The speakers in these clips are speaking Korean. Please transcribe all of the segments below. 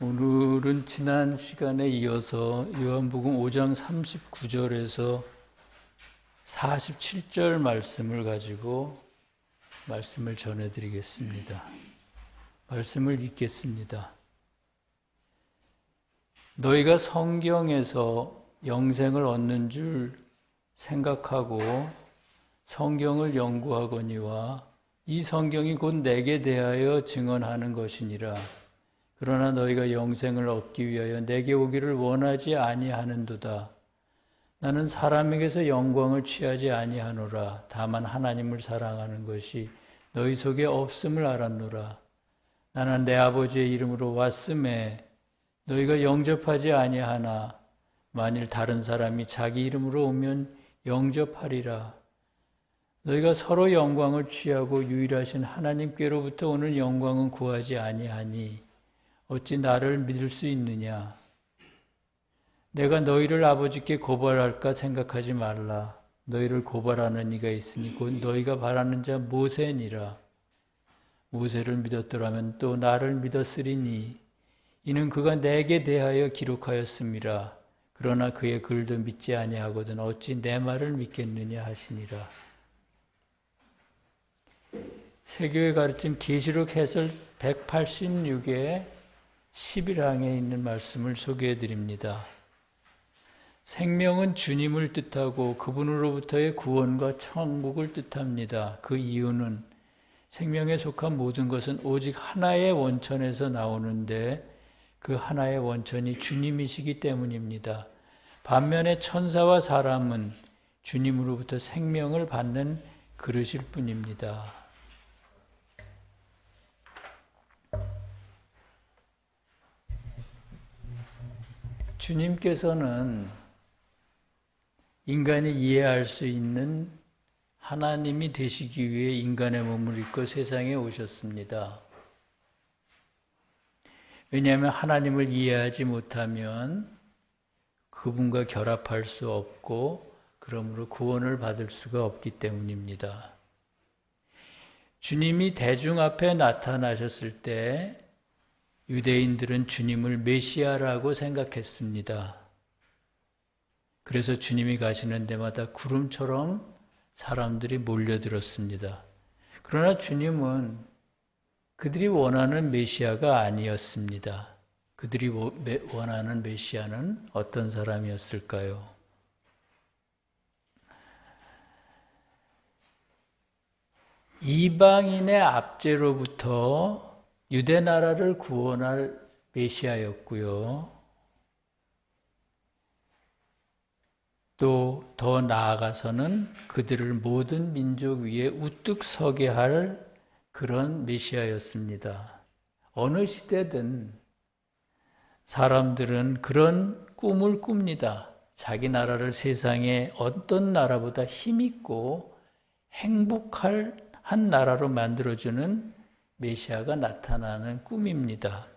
오늘은 지난 시간에 이어서 요한복음 5장 39절에서 47절 말씀을 가지고 말씀을 전해드리겠습니다. 말씀을 읽겠습니다. 너희가 성경에서 영생을 얻는 줄 생각하고 성경을 연구하거니와 이 성경이 곧 내게 대하여 증언하는 것이니라. 그러나 너희가 영생을 얻기 위하여 내게 오기를 원하지 아니하는도다. 나는 사람에게서 영광을 취하지 아니하노라. 다만 하나님을 사랑하는 것이 너희 속에 없음을 알았노라. 나는 내 아버지의 이름으로 왔음에 너희가 영접하지 아니하나 만일 다른 사람이 자기 이름으로 오면 영접하리라. 너희가 서로 영광을 취하고 유일하신 하나님께로부터 오는 영광은 구하지 아니하니 어찌 나를 믿을 수 있느냐? 내가 너희를 아버지께 고발할까 생각하지 말라. 너희를 고발하는 이가 있으니 곧 너희가 바라는 자 모세니라. 모세를 믿었더라면 또 나를 믿었으리니 이는 그가 내게 대하여 기록하였음이라. 그러나 그의 글도 믿지 아니하거든 어찌 내 말을 믿겠느냐 하시니라. 세교의 가르침 계시록 해설 186에 11항에 있는 말씀을 소개해 드립니다. 생명은 주님을 뜻하고 그분으로부터의 구원과 천국을 뜻합니다. 그 이유는 생명에 속한 모든 것은 오직 하나의 원천에서 나오는데 그 하나의 원천이 주님이시기 때문입니다. 반면에 천사와 사람은 주님으로부터 생명을 받는 그릇일 뿐입니다. 주님께서는 인간이 이해할 수 있는 하나님이 되시기 위해 인간의 몸을 입고 세상에 오셨습니다. 왜냐하면 하나님을 이해하지 못하면 그분과 결합할 수 없고 그러므로 구원을 받을 수가 없기 때문입니다. 주님이 대중 앞에 나타나셨을 때 유대인들은 주님을 메시아라고 생각했습니다. 그래서 주님이 가시는 데마다 구름처럼 사람들이 몰려들었습니다. 그러나 주님은 그들이 원하는 메시아가 아니었습니다. 그들이 원하는 메시아는 어떤 사람이었을까요? 이방인의 압제로부터 유대 나라를 구원할 메시아였고요. 또 더 나아가서는 그들을 모든 민족 위에 우뚝 서게 할 그런 메시아였습니다. 어느 시대든 사람들은 그런 꿈을 꿉니다. 자기 나라를 세상의 어떤 나라보다 힘있고 행복할 한 나라로 만들어주는 메시아가 나타나는 꿈입니다.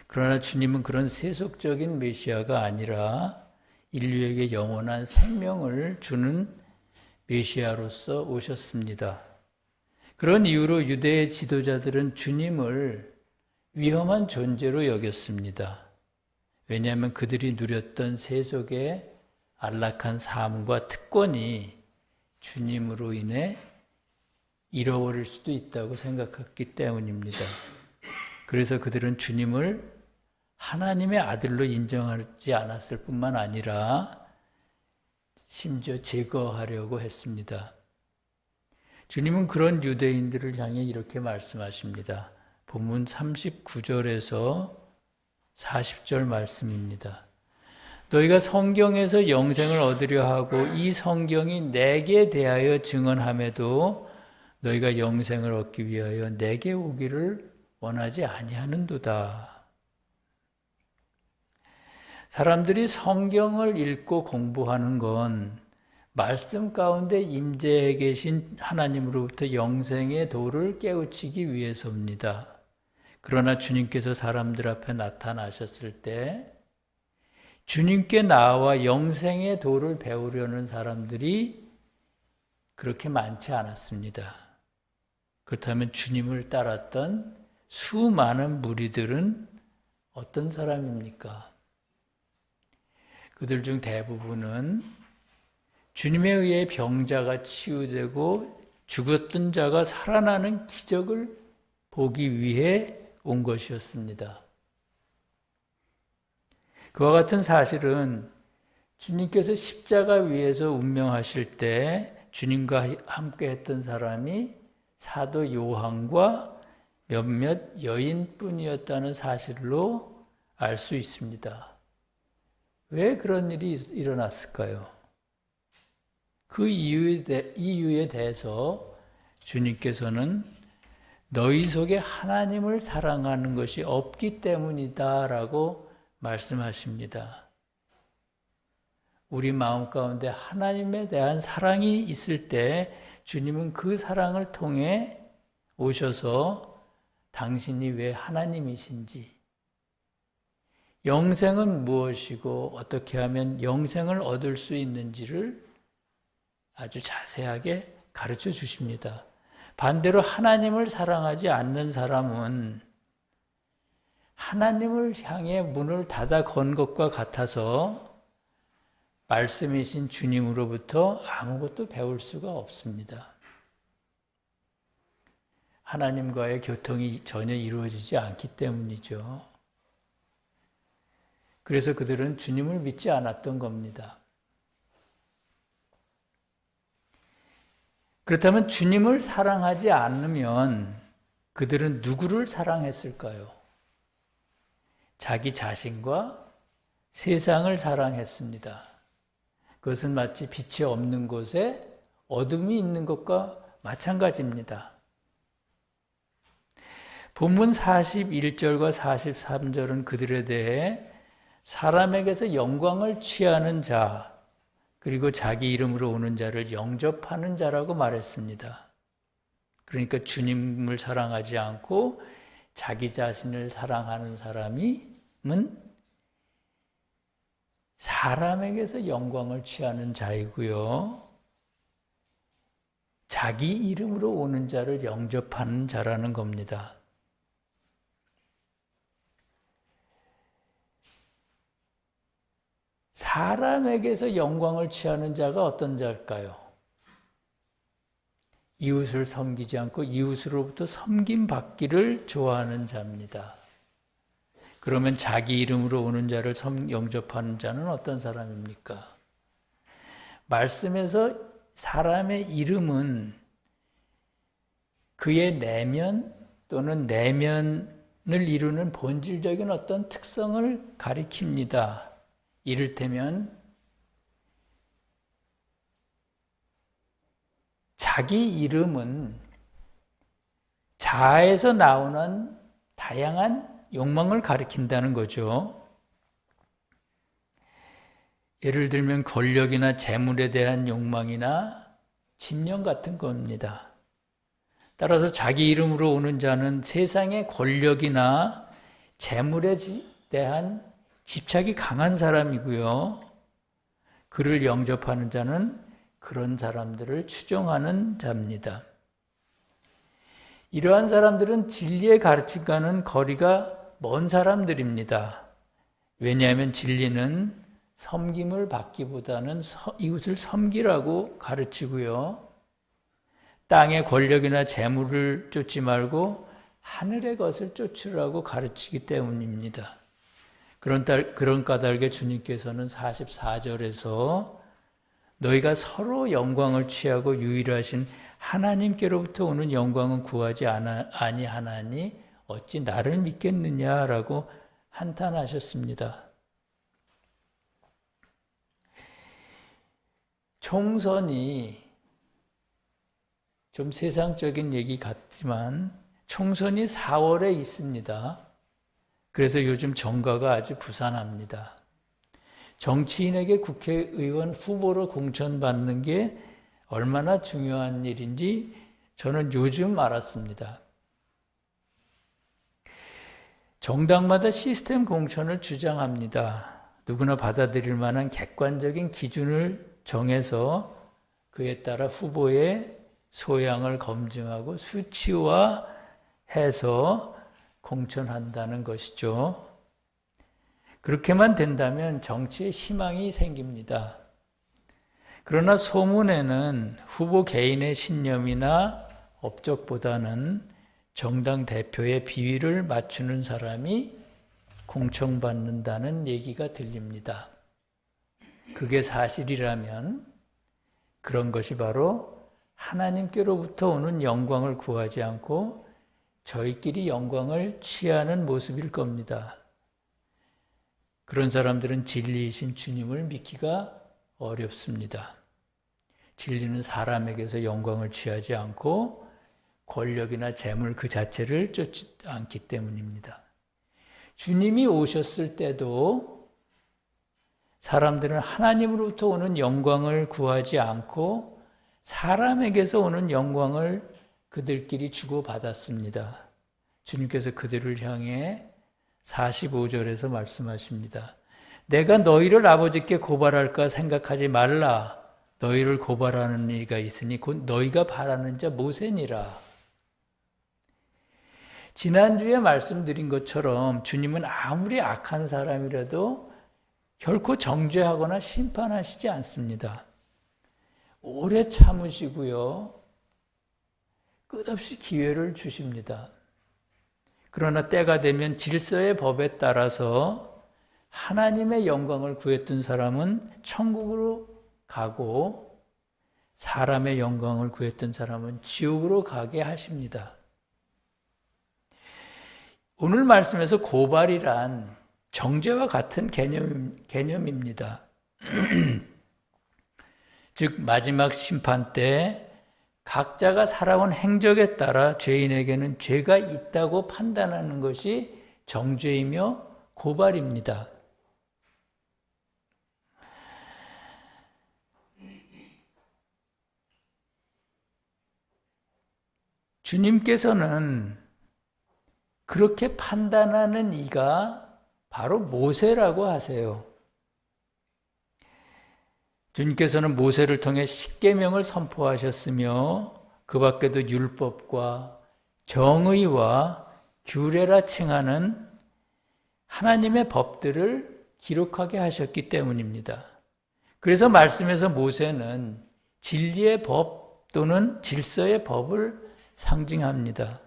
그러나 주님은 그런 세속적인 메시아가 아니라 인류에게 영원한 생명을 주는 메시아로서 오셨습니다. 그런 이유로 유대의 지도자들은 주님을 위험한 존재로 여겼습니다. 왜냐하면 그들이 누렸던 세속의 안락한 삶과 특권이 주님으로 인해 잃어버릴 수도 있다고 생각했기 때문입니다. 그래서 그들은 주님을 하나님의 아들로 인정하지 않았을 뿐만 아니라 심지어 제거하려고 했습니다. 주님은 그런 유대인들을 향해 이렇게 말씀하십니다. 본문 39절에서 40절 말씀입니다. 너희가 성경에서 영생을 얻으려 하고 이 성경이 내게 대하여 증언함에도 너희가 영생을 얻기 위하여 내게 오기를 원하지 아니하는도다. 사람들이 성경을 읽고 공부하는 건 말씀 가운데 임재해 계신 하나님으로부터 영생의 도를 깨우치기 위해서입니다. 그러나 주님께서 사람들 앞에 나타나셨을 때 주님께 나와 영생의 도를 배우려는 사람들이 그렇게 많지 않았습니다. 그렇다면 주님을 따랐던 수많은 무리들은 어떤 사람입니까? 그들 중 대부분은 주님에 의해 병자가 치유되고 죽었던 자가 살아나는 기적을 보기 위해 온 것이었습니다. 그와 같은 사실은 주님께서 십자가 위에서 운명하실 때 주님과 함께 했던 사람이 사도 요한과 몇몇 여인뿐이었다는 사실로 알 수 있습니다. 왜 그런 일이 일어났을까요? 그 이유에 대해서 주님께서는 너희 속에 하나님을 사랑하는 것이 없기 때문이다 라고 말씀하십니다. 우리 마음 가운데 하나님에 대한 사랑이 있을 때 주님은 그 사랑을 통해 오셔서 당신이 왜 하나님이신지, 영생은 무엇이고 어떻게 하면 영생을 얻을 수 있는지를 아주 자세하게 가르쳐 주십니다. 반대로 하나님을 사랑하지 않는 사람은 하나님을 향해 문을 닫아 건 것과 같아서 말씀이신 주님으로부터 아무것도 배울 수가 없습니다. 하나님과의 교통이 전혀 이루어지지 않기 때문이죠. 그래서 그들은 주님을 믿지 않았던 겁니다. 그렇다면 주님을 사랑하지 않으면 그들은 누구를 사랑했을까요? 자기 자신과 세상을 사랑했습니다. 그것은 마치 빛이 없는 곳에 어둠이 있는 것과 마찬가지입니다. 본문 41절과 43절은 그들에 대해 사람에게서 영광을 취하는 자, 그리고 자기 이름으로 오는 자를 영접하는 자라고 말했습니다. 그러니까 주님을 사랑하지 않고 자기 자신을 사랑하는 사람은 사람에게서 영광을 취하는 자이고요. 자기 이름으로 오는 자를 영접하는 자라는 겁니다. 사람에게서 영광을 취하는 자가 어떤 자일까요? 이웃을 섬기지 않고 이웃으로부터 섬김받기를 좋아하는 자입니다. 그러면 자기 이름으로 오는 자를 영접하는 자는 어떤 사람입니까? 말씀에서 사람의 이름은 그의 내면 또는 내면을 이루는 본질적인 어떤 특성을 가리킵니다. 이를테면 자기 이름은 자아에서 나오는 다양한 욕망을 가리킨다는 거죠. 예를 들면 권력이나 재물에 대한 욕망이나 집념 같은 겁니다. 따라서 자기 이름으로 오는 자는 세상의 권력이나 재물에 대한 집착이 강한 사람이고요. 그를 영접하는 자는 그런 사람들을 추종하는 자입니다. 이러한 사람들은 진리의 가르침과는 거리가 먼 사람들입니다. 왜냐하면 진리는 섬김을 받기보다는 이웃을 섬기라고 가르치고요. 땅의 권력이나 재물을 쫓지 말고 하늘의 것을 쫓으라고 가르치기 때문입니다. 그런 까닭에 주님께서는 44절에서 너희가 서로 영광을 취하고 유일하신 하나님께로부터 오는 영광은 구하지 아니하나니 어찌 나를 믿겠느냐라고 한탄하셨습니다. 총선이 좀 세상적인 얘기 같지만 총선이 4월에 있습니다. 그래서 요즘 정가가 아주 부산합니다. 정치인에게 국회의원 후보로 공천받는 게 얼마나 중요한 일인지 저는 요즘 알았습니다. 정당마다 시스템 공천을 주장합니다. 누구나 받아들일 만한 객관적인 기준을 정해서 그에 따라 후보의 소양을 검증하고 수치화해서 공천한다는 것이죠. 그렇게만 된다면 정치에 희망이 생깁니다. 그러나 소문에는 후보 개인의 신념이나 업적보다는 정당 대표의 비위를 맞추는 사람이 공청받는다는 얘기가 들립니다. 그게 사실이라면 그런 것이 바로 하나님께로부터 오는 영광을 구하지 않고 저희끼리 영광을 취하는 모습일 겁니다. 그런 사람들은 진리이신 주님을 믿기가 어렵습니다. 진리는 사람에게서 영광을 취하지 않고 권력이나 재물 그 자체를 쫓지 않기 때문입니다. 주님이 오셨을 때도 사람들은 하나님으로부터 오는 영광을 구하지 않고 사람에게서 오는 영광을 그들끼리 주고받았습니다. 주님께서 그들을 향해 45절에서 말씀하십니다. 내가 너희를 아버지께 고발할까 생각하지 말라. 너희를 고발하는 이가 있으니 곧 너희가 바라는 자 모세니라. 지난주에 말씀드린 것처럼 주님은 아무리 악한 사람이라도 결코 정죄하거나 심판하시지 않습니다. 오래 참으시고요. 끝없이 기회를 주십니다. 그러나 때가 되면 질서의 법에 따라서 하나님의 영광을 구했던 사람은 천국으로 가고 사람의 영광을 구했던 사람은 지옥으로 가게 하십니다. 오늘 말씀에서 고발이란 정죄와 같은 개념입니다. 즉 마지막 심판 때 각자가 살아온 행적에 따라 죄인에게는 죄가 있다고 판단하는 것이 정죄이며 고발입니다. 주님께서는 그렇게 판단하는 이가 바로 모세라고 하세요. 주님께서는 모세를 통해 십계명을 선포하셨으며 그 밖에도 율법과 정의와 규례라 칭하는 하나님의 법들을 기록하게 하셨기 때문입니다. 그래서 말씀에서 모세는 진리의 법 또는 질서의 법을 상징합니다.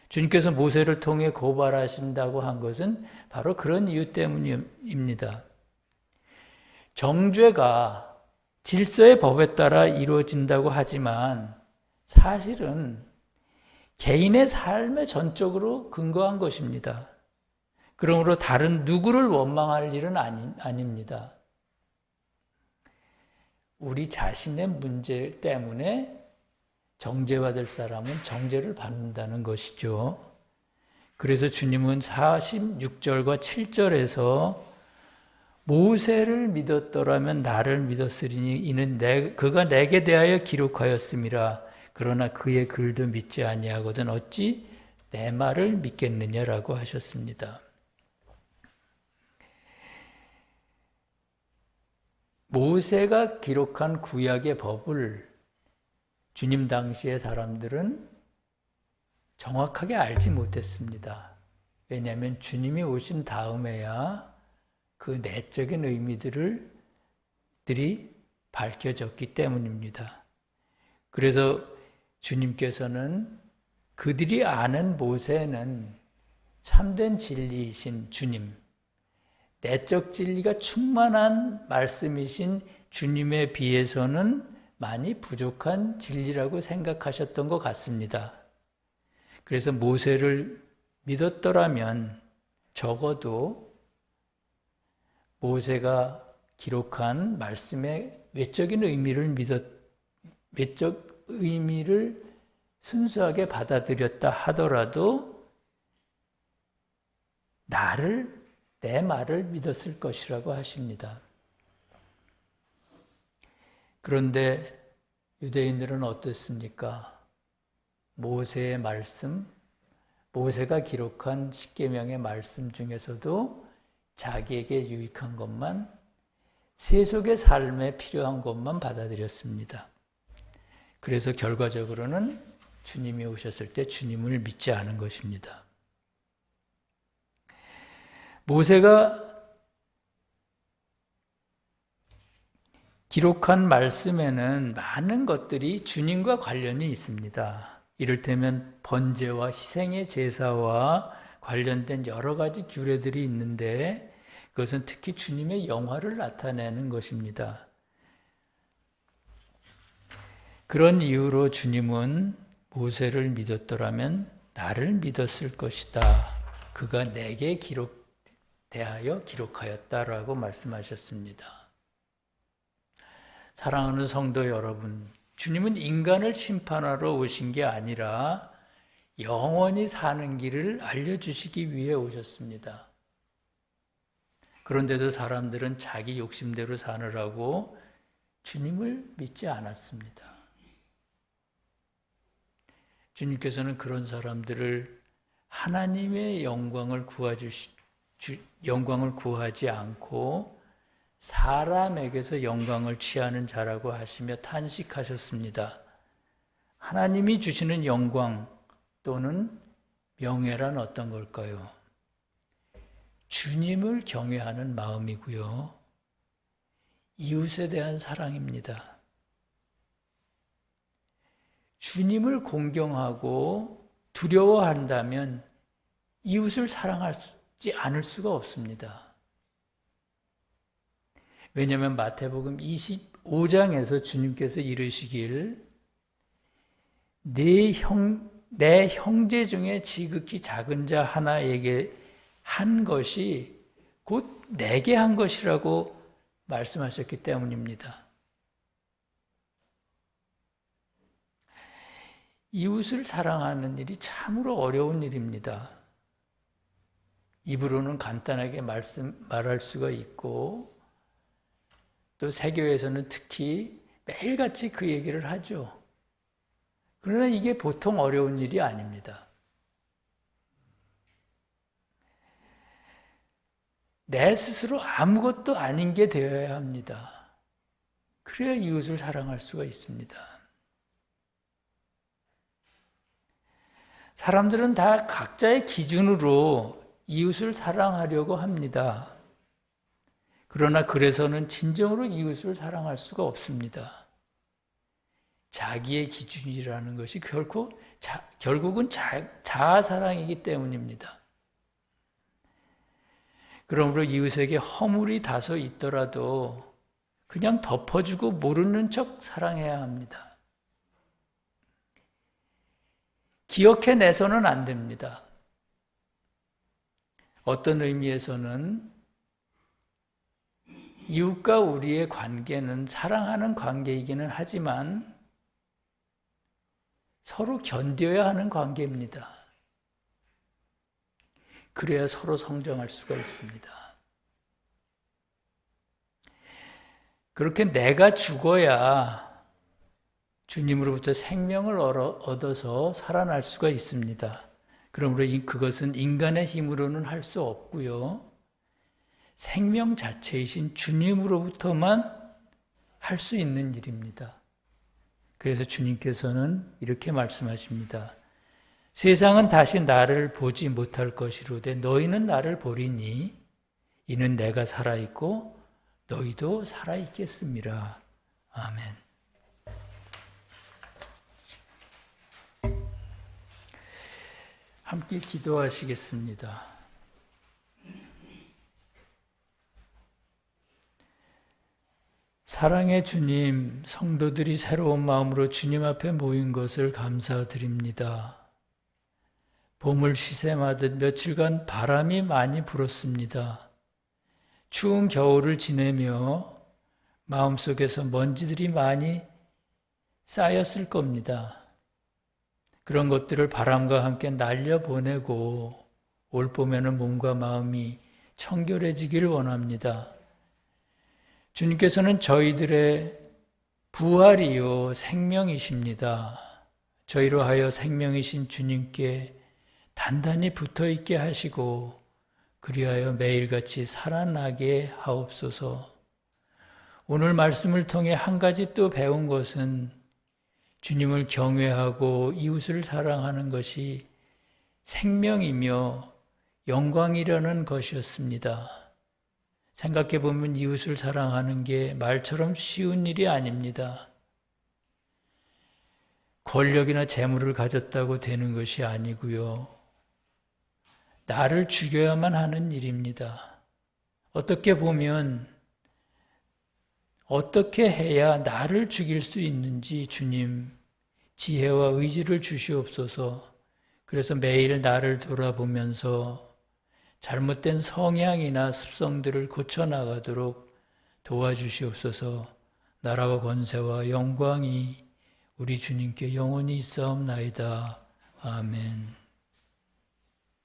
주님께서 모세를 통해 고발하신다고 한 것은 바로 그런 이유 때문입니다. 정죄가 질서의 법에 따라 이루어진다고 하지만 사실은 개인의 삶에 전적으로 근거한 것입니다. 그러므로 다른 누구를 원망할 일은 아닙니다. 우리 자신의 문제 때문에 정죄받을 사람은 정죄를 받는다는 것이죠. 그래서 주님은 46절과 7절에서 모세를 믿었더라면 나를 믿었으리니 이는 그가 내게 대하여 기록하였음이라. 그러나 그의 글도 믿지 아니하거든 어찌 내 말을 믿겠느냐라고 하셨습니다. 모세가 기록한 구약의 법을 주님 당시의 사람들은 정확하게 알지 못했습니다. 왜냐하면 주님이 오신 다음에야 그 내적인 의미들이 밝혀졌기 때문입니다. 그래서 주님께서는 그들이 아는 모세는 참된 진리이신 주님, 내적 진리가 충만한 말씀이신 주님에 비해서는 많이 부족한 진리라고 생각하셨던 것 같습니다. 그래서 모세를 믿었더라면 적어도 모세가 기록한 말씀의 외적 의미를 순수하게 받아들였다 하더라도 내 말을 믿었을 것이라고 하십니다. 그런데 유대인들은 어떻습니까? 모세의 말씀, 모세가 기록한 십계명의 말씀 중에서도 자기에게 유익한 것만, 세속의 삶에 필요한 것만 받아들였습니다. 그래서 결과적으로는 주님이 오셨을 때 주님을 믿지 않은 것입니다. 모세가 기록한 말씀에는 많은 것들이 주님과 관련이 있습니다. 이를테면 번제와 희생의 제사와 관련된 여러 가지 규례들이 있는데 그것은 특히 주님의 영화를 나타내는 것입니다. 그런 이유로 주님은 모세를 믿었더라면 나를 믿었을 것이다. 그가 내게 대하여 기록하였다라고 말씀하셨습니다. 사랑하는 성도 여러분, 주님은 인간을 심판하러 오신 게 아니라 영원히 사는 길을 알려주시기 위해 오셨습니다. 그런데도 사람들은 자기 욕심대로 사느라고 주님을 믿지 않았습니다. 주님께서는 그런 사람들을 하나님의 영광을 구하지 않고 사람에게서 영광을 취하는 자라고 하시며 탄식하셨습니다. 하나님이 주시는 영광 또는 명예란 어떤 걸까요? 주님을 경외하는 마음이고요. 이웃에 대한 사랑입니다. 주님을 공경하고 두려워한다면 이웃을 사랑하지 않을 수가 없습니다. 왜냐하면 마태복음 25장에서 주님께서 이르시길 내 형제 중에 지극히 작은 자 하나에게 한 것이 곧 내게 한 것이라고 말씀하셨기 때문입니다. 이웃을 사랑하는 일이 참으로 어려운 일입니다. 입으로는 간단하게 말할 수가 있고 또 세교에서는 특히 매일같이 그 얘기를 하죠. 그러나 이게 보통 어려운 일이 아닙니다. 내 스스로 아무것도 아닌 게 되어야 합니다. 그래야 이웃을 사랑할 수가 있습니다. 사람들은 다 각자의 기준으로 이웃을 사랑하려고 합니다. 그러나 그래서는 진정으로 이웃을 사랑할 수가 없습니다. 자기의 기준이라는 것이 결국은 자아사랑이기 때문입니다. 그러므로 이웃에게 허물이 다소 있더라도 그냥 덮어주고 모르는 척 사랑해야 합니다. 기억해내서는 안 됩니다. 어떤 의미에서는 이웃과 우리의 관계는 사랑하는 관계이기는 하지만 서로 견뎌야 하는 관계입니다. 그래야 서로 성장할 수가 있습니다. 그렇게 내가 죽어야 주님으로부터 생명을 얻어서 살아날 수가 있습니다. 그러므로 그것은 인간의 힘으로는 할 수 없고요. 생명 자체이신 주님으로부터만 할 수 있는 일입니다. 그래서 주님께서는 이렇게 말씀하십니다. 세상은 다시 나를 보지 못할 것이로되 너희는 나를 보리니 이는 내가 살아있고 너희도 살아있겠음이라. 아멘. 함께 기도하시겠습니다. 사랑의 주님, 성도들이 새로운 마음으로 주님 앞에 모인 것을 감사드립니다. 봄을 시샘하듯 며칠간 바람이 많이 불었습니다. 추운 겨울을 지내며 마음속에서 먼지들이 많이 쌓였을 겁니다. 그런 것들을 바람과 함께 날려보내고 올 봄에는 몸과 마음이 청결해지기를 원합니다. 주님께서는 저희들의 부활이요 생명이십니다. 저희로 하여 생명이신 주님께 단단히 붙어있게 하시고 그리하여 매일같이 살아나게 하옵소서. 오늘 말씀을 통해 한 가지 또 배운 것은 주님을 경외하고 이웃을 사랑하는 것이 생명이며 영광이라는 것이었습니다. 생각해 보면 이웃을 사랑하는 게 말처럼 쉬운 일이 아닙니다. 권력이나 재물을 가졌다고 되는 것이 아니고요. 나를 죽여야만 하는 일입니다. 어떻게 보면 어떻게 해야 나를 죽일 수 있는지 주님 지혜와 의지를 주시옵소서. 그래서 매일 나를 돌아보면서 잘못된 성향이나 습성들을 고쳐나가도록 도와주시옵소서. 나라와 권세와 영광이 우리 주님께 영원히 있사옵나이다. 아멘.